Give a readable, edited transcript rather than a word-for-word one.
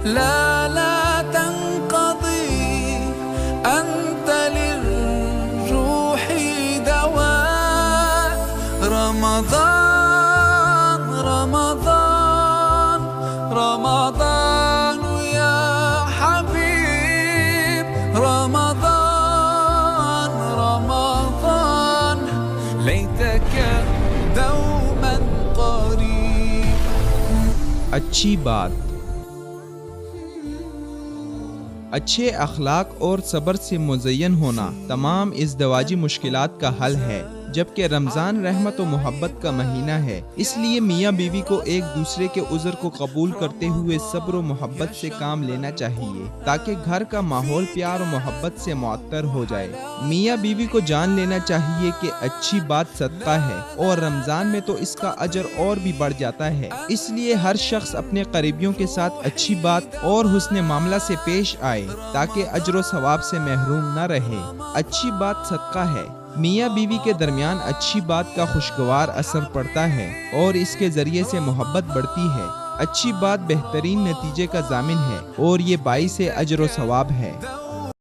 لا لا تنقضي أنت للروح دواء. رمضان رمضان رمضان يا حبيب، رمضان رمضان ليتك دوما قريب. اچھی بات. اچھے اخلاق اور صبر سے مزین ہونا تمام ازدواجی مشکلات کا حل ہے. جبکہ رمضان رحمت و محبت کا مہینہ ہے، اس لیے میاں بیوی کو ایک دوسرے کے عذر کو قبول کرتے ہوئے صبر و محبت سے کام لینا چاہیے تاکہ گھر کا ماحول پیار و محبت سے معطر ہو جائے. میاں بیوی کو جان لینا چاہیے کہ اچھی بات صدقہ ہے اور رمضان میں تو اس کا اجر اور بھی بڑھ جاتا ہے. اس لیے ہر شخص اپنے قریبیوں کے ساتھ اچھی بات اور حسن معاملہ سے پیش آئے تاکہ اجر و ثواب سے محروم نہ رہے. اچھی بات صدقہ ہے. میاں بیوی کے درمیان اچھی بات کا خوشگوار اثر پڑتا ہے اور اس کے ذریعے سے محبت بڑھتی ہے. اچھی بات بہترین نتیجے کا ضامن ہے اور یہ باعث اجر و ثواب ہے.